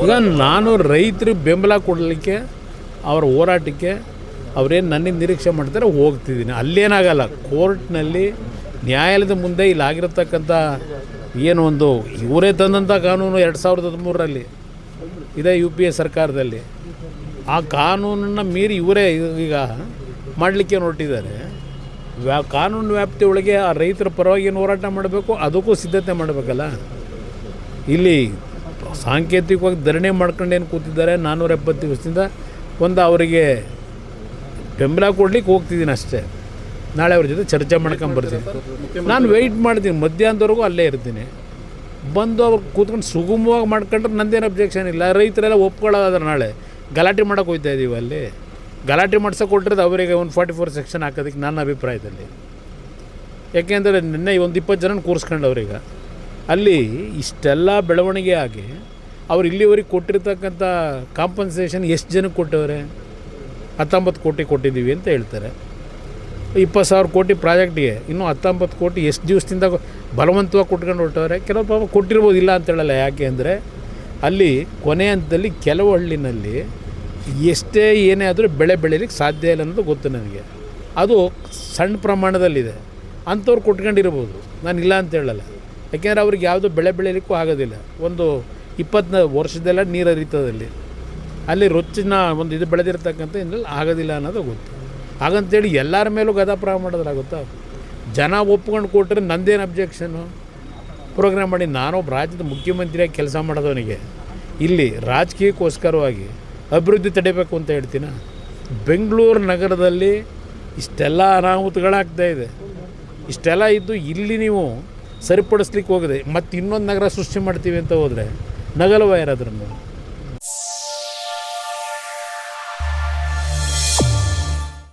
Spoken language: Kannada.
ಈಗ ನಾನು ರೈತರಿಗೆ ಬೆಂಬಲ ಕೊಡಲಿಕ್ಕೆ ಅವರ ಹೋರಾಟಕ್ಕೆ ಅವರೇನು ನನ್ನಿಂದ ನಿರೀಕ್ಷೆ ಮಾಡ್ತಾರೆ ಹೋಗ್ತಿದ್ದೀನಿ. ಅಲ್ಲೇನಾಗಲ್ಲ, ಕೋರ್ಟ್ನಲ್ಲಿ ನ್ಯಾಯಾಲಯದ ಮುಂದೆ ಇಲ್ಲಾಗಿರತಕ್ಕಂಥ ಏನು ಒಂದು ಇವರೇ ತಂದಂಥ ಕಾನೂನು 2013ರಲ್ಲಿ ಇದೇ UPA ಸರ್ಕಾರದಲ್ಲಿ, ಆ ಕಾನೂನನ್ನು ಮೀರಿ ಇವರೇ ಈಗ ಮಾಡಲಿಕ್ಕೆ ಹೊರಟಿದ್ದಾರೆ. ಕಾನೂನು ವ್ಯಾಪ್ತಿ ಒಳಗೆ ಆ ರೈತರ ಪರವಾಗಿ ಏನು ಹೋರಾಟ ಮಾಡಬೇಕು ಅದಕ್ಕೂ ಸಿದ್ಧತೆ ಮಾಡಬೇಕಲ್ಲ. ಇಲ್ಲಿ ಸಾಂಕೇತಿಕವಾಗಿ ಧರಣಿ ಮಾಡ್ಕೊಂಡೇನು ಕೂತಿದ್ದಾರೆ 470 ದಿವಸದಿಂದ. ಒಂದು ಅವರಿಗೆ ಬೆಂಬಲ ಕೊಡ್ಲಿಕ್ಕೆ ಹೋಗ್ತಿದ್ದೀನಿ ಅಷ್ಟೇ. ನಾಳೆ ಅವ್ರ ಜೊತೆ ಚರ್ಚೆ ಮಾಡ್ಕೊಂಬರ್ತೀನಿ. ನಾನು ವೆಯ್ಟ್ ಮಾಡ್ತೀನಿ, ಮಧ್ಯಾಹ್ನದವರೆಗೂ ಅಲ್ಲೇ ಇರ್ತೀನಿ. ಬಂದು ಅವ್ರು ಕೂತ್ಕೊಂಡು ಸುಗಮವಾಗಿ ಮಾಡ್ಕೊಂಡ್ರೆ ನಂದೇನು ಅಬ್ಜೆಕ್ಷನ್ ಇಲ್ಲ. ರೈತರೆಲ್ಲ ಒಪ್ಕೊಳ್ಳೋದಾದ್ರೆ ನಾಳೆ ಗಲಾಟೆ ಮಾಡೋಕೆ ಹೋಗ್ತಾ ಇದ್ದೀವಿ. ಅಲ್ಲಿ ಗಲಾಟೆ ಮಾಡ್ಸೋಕೆ ಕೊಟ್ಟಿರೋದು ಅವರಿಗೆ 144 ಸೆಕ್ಷನ್ ಹಾಕೋದಕ್ಕೆ ನನ್ನ ಅಭಿಪ್ರಾಯದಲ್ಲಿ. ಯಾಕೆಂದರೆ ನಿನ್ನೆ ಒಂದು 20 ಜನ ಕೂರಿಸ್ಕೊಂಡು ಅವ್ರಿಗೆ ಅಲ್ಲಿ ಇಷ್ಟೆಲ್ಲ ಬೆಳವಣಿಗೆ ಆಗಿ ಅವ್ರು ಇಲ್ಲಿವರೆಗೆ ಕೊಟ್ಟಿರ್ತಕ್ಕಂಥ ಕಾಂಪನ್ಸೇಷನ್ ಎಷ್ಟು ಜನಕ್ಕೆ ಕೊಟ್ಟವ್ರೆ? 19 ಕೋಟಿ ಕೊಟ್ಟಿದ್ದೀವಿ ಅಂತ ಹೇಳ್ತಾರೆ. 20,000 ಕೋಟಿ ಪ್ರಾಜೆಕ್ಟಿಗೆ ಇನ್ನೂ 19 ಕೋಟಿ ಎಷ್ಟು ದಿವಸದಿಂದ ಬಲವಂತವಾಗಿ ಕೊಟ್ಕೊಂಡು ಹೊರಟವ್ರೆ. ಕೆಲವು ಪಾಪ ಕೊಟ್ಟಿರ್ಬೋದು, ಇಲ್ಲ ಅಂತ ಹೇಳಲ್ಲ. ಯಾಕೆ ಅಂದರೆ ಅಲ್ಲಿ ಕೊನೆ ಹಂತದಲ್ಲಿ ಕೆಲವು ಹಳ್ಳಿನಲ್ಲಿ ಎಷ್ಟೇ ಏನೇ ಆದರೂ ಬೆಳೆ ಬೆಳೀಲಿಕ್ಕೆ ಸಾಧ್ಯ ಇಲ್ಲ ಅನ್ನೋದು ಗೊತ್ತು ನನಗೆ. ಅದು ಸಣ್ಣ ಪ್ರಮಾಣದಲ್ಲಿದೆ, ಅಂಥವ್ರು ಕೊಟ್ಕೊಂಡಿರ್ಬೋದು, ನಾನು ಇಲ್ಲ ಅಂತ ಹೇಳಲ್ಲ. ಯಾಕೆಂದರೆ ಅವ್ರಿಗೆ ಯಾವುದೂ ಬೆಳೆ ಬೆಳೀಲಿಕ್ಕೂ ಆಗೋದಿಲ್ಲ. ಒಂದು 20 ವರ್ಷದೆಲ್ಲ ನೀರು ಹರಿತದಲ್ಲಿ ಅಲ್ಲಿ ರೊಚ್ಚಿನ ಒಂದು ಇದು ಬೆಳೆದಿರ್ತಕ್ಕಂಥ ಇದರಲ್ಲಿ ಆಗೋದಿಲ್ಲ ಅನ್ನೋದು ಗೊತ್ತು. ಹಾಗಂತೇಳಿ ಎಲ್ಲರ ಮೇಲೂ ಗದಾಪ್ರಾಯ ಮಾಡೋದ್ರಾಗುತ್ತಾ? ಜನ ಒಪ್ಕೊಂಡು ಕೊಟ್ಟರೆ ನಂದೇನು ಅಬ್ಜೆಕ್ಷನು? ಪ್ರೋಗ್ರಾಮ್ ಮಾಡಿ ನಾನೊಬ್ಬ ರಾಜ್ಯದ ಮುಖ್ಯಮಂತ್ರಿಯಾಗಿ ಕೆಲಸ ಮಾಡೋದವನಿಗೆ ಇಲ್ಲಿ ರಾಜಕೀಯಕ್ಕೋಸ್ಕರವಾಗಿ ಅಭಿವೃದ್ಧಿ ತಡಿಬೇಕು ಅಂತ ಹೇಳ್ತೀನ? ಬೆಂಗಳೂರು ನಗರದಲ್ಲಿ ಇಷ್ಟೆಲ್ಲ ಅನಾಹುತಗಳಾಗ್ತಾಯಿದೆ. ಇಷ್ಟೆಲ್ಲ ಇದ್ದು ಇಲ್ಲಿ ನೀವು ಸರಿಪಡಿಸ್ಲಿಕ್ಕೆ ಹೋಗಿದೆ, ಮತ್ತು ಇನ್ನೊಂದು ನಗರ ಸೃಷ್ಟಿ ಮಾಡ್ತೀವಿ ಅಂತ ಹೋದರೆ ನಗಲವ ಯಾರಾದ್ರೂ